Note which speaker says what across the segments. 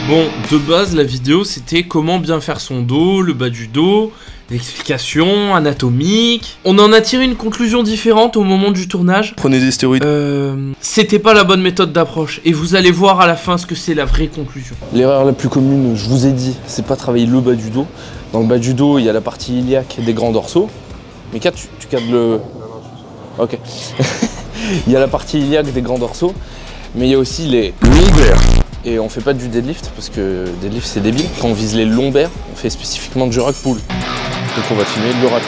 Speaker 1: Bon, de base, la vidéo, c'était comment bien faire son dos, le bas du dos, l'explication anatomique. On en a tiré une conclusion différente au moment du tournage.
Speaker 2: Prenez des stéroïdes.
Speaker 1: C'était pas la bonne méthode d'approche. Et vous allez voir à la fin ce que c'est la vraie conclusion.
Speaker 2: L'erreur la plus commune, je vous ai dit, c'est pas travailler le bas du dos. Dans le bas du dos, il y a la partie iliaque des grands dorsaux. Mais tu cadres le... Ok. Il y a la partie iliaque des grands dorsaux, mais il y a aussi les lombaires. Et on fait pas du deadlift parce que deadlift c'est débile. Quand on vise les lombaires, on fait spécifiquement du rack pull. Donc on va filmer le rack.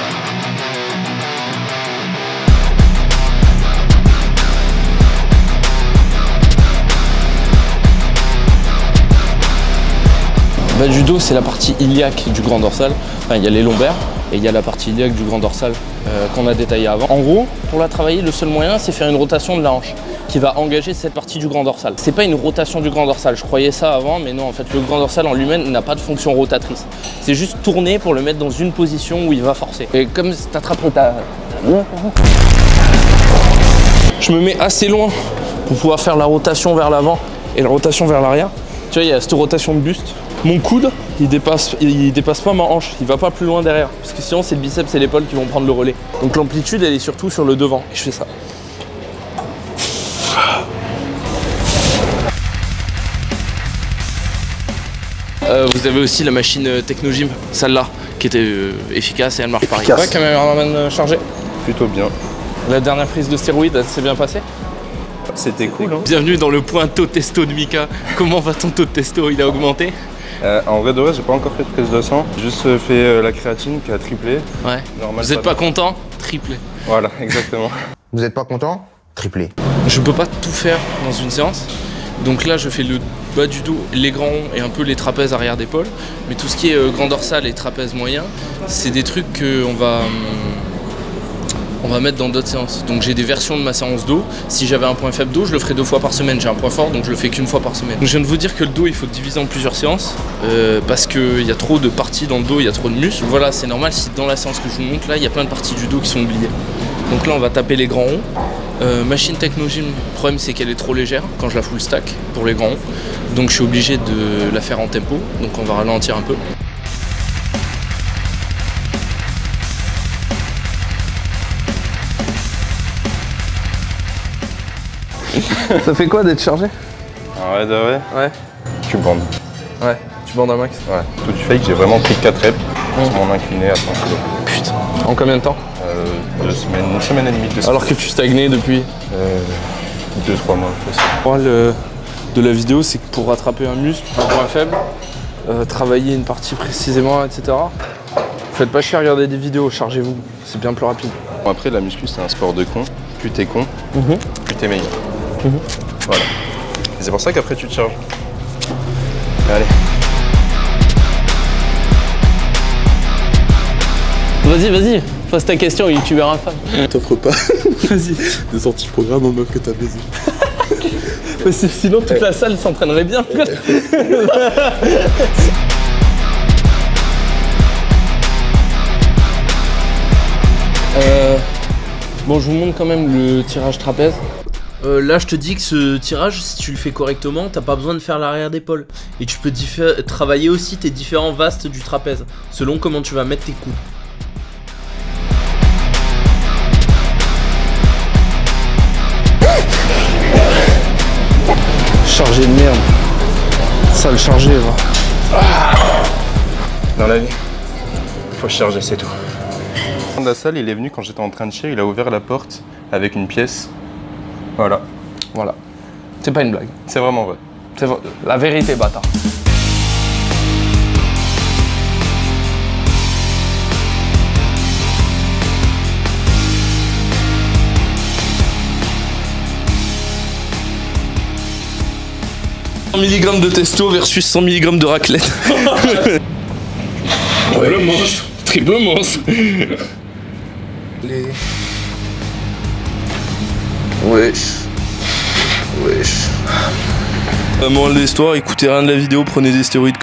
Speaker 2: Bas du dos, c'est la partie iliaque du grand dorsal. Enfin, il y a les lombaires et il y a la partie iliaque du grand dorsal qu'on a détaillé avant. En gros, pour la travailler, le seul moyen, c'est faire une rotation de la hanche qui va engager cette partie du grand dorsal. C'est pas une rotation du grand dorsal, je croyais ça avant, mais non, en fait, le grand dorsal en lui-même n'a pas de fonction rotatrice. C'est juste tourner pour le mettre dans une position où il va forcer. Et comme tu attraperais ta main, je me mets assez loin pour pouvoir faire la rotation vers l'avant et la rotation vers l'arrière. Tu vois, il y a cette rotation de buste. Mon coude, il dépasse pas ma hanche, il va pas plus loin derrière. Parce que sinon, c'est le biceps et l'épaule qui vont prendre le relais. Donc l'amplitude, elle est surtout sur le devant. Et je fais ça. Vous avez aussi la machine Technogym, celle-là, qui était efficace et elle marche pareil. Ouais, caméraman chargé.
Speaker 3: Plutôt bien.
Speaker 2: La dernière prise de stéroïdes, elle s'est bien passée?
Speaker 3: C'était cool, hein.
Speaker 1: Bienvenue dans le point taux testo de Mika. Comment va ton taux de testo? Il a augmenté?
Speaker 3: En vrai de vrai, j'ai pas encore fait de prise de sang. J'ai juste fait la créatine qui a triplé.
Speaker 1: Ouais.
Speaker 3: Normal,
Speaker 1: vous êtes pas content? Triplé.
Speaker 3: Voilà, exactement.
Speaker 4: Vous êtes pas content? Triplé.
Speaker 1: Je peux pas tout faire dans une séance. Donc là, je fais le bas du dos, les grands ronds et un peu les trapèzes arrière d'épaule. Mais tout ce qui est grand dorsal et trapèze moyen, c'est des trucs qu'on va mettre dans d'autres séances. Donc j'ai des versions de ma séance dos. Si j'avais un point faible dos, je le ferais 2 fois par semaine. J'ai un point fort, donc je le fais qu'une fois par semaine. Donc je viens de vous dire que le dos, il faut diviser en plusieurs séances parce qu'il y a trop de parties dans le dos, il y a trop de muscles. Voilà, c'est normal si dans la séance que je vous montre là, il y a plein de parties du dos qui sont oubliées. Donc là, on va taper les grands ronds. Machine Technogym, le problème c'est qu'elle est trop légère quand je la full stack pour les grands ronds. Donc je suis obligé de la faire en tempo, donc on va ralentir un peu.
Speaker 2: Ça fait quoi d'être chargé?
Speaker 3: En vrai de vrai,
Speaker 2: Ouais.
Speaker 3: tu bandes.
Speaker 2: Ouais, tu bandes un max?
Speaker 3: Ouais. Tout du fake, j'ai vraiment pris 4 reps sur mon incliné à 100 kg.
Speaker 2: Putain. En combien de temps?
Speaker 3: 2 semaines, 1 semaine et demie. 2 semaines.
Speaker 2: Alors que tu stagnais depuis
Speaker 3: 2-3 mois.
Speaker 2: Moi, de la vidéo, c'est que pour rattraper un muscle, un point faible, travailler une partie précisément, etc. Faites pas chier à regarder des vidéos, chargez-vous, c'est bien plus rapide.
Speaker 3: Bon, après, la muscu, c'est un sport de con. Plus t'es con, plus t'es meilleur. Voilà. Et c'est pour ça qu'après, tu te charges. Allez.
Speaker 2: Vas-y, pose ta question, youtubeur infâme.
Speaker 5: T'offres pas
Speaker 2: Vas-y.
Speaker 5: des anti-programmes en meuf que t'as baisé.
Speaker 2: Sinon, toute la salle s'entraînerait bien. Bon, je vous montre quand même le tirage trapèze.
Speaker 1: Là, je te dis que ce tirage, si tu le fais correctement, t'as pas besoin de faire l'arrière d'épaule. Et tu peux travailler aussi tes différents vastes du trapèze, selon comment tu vas mettre tes coudes.
Speaker 2: Chargé de merde. Sale chargé, va.
Speaker 3: Dans la vie, faut se charger, c'est tout. La salle, il est venu quand j'étais en train de chier, il a ouvert la porte avec une pièce. Voilà.
Speaker 2: Voilà. C'est pas une blague.
Speaker 3: C'est vraiment vrai.
Speaker 2: C'est la vérité, bâtard.
Speaker 1: Mg de testo versus 100 mg de raclette.
Speaker 2: Ouais, monstre. Triple monstre.
Speaker 1: Wesh. Moral de l'histoire, écoutez rien de la vidéo, prenez des stéroïdes.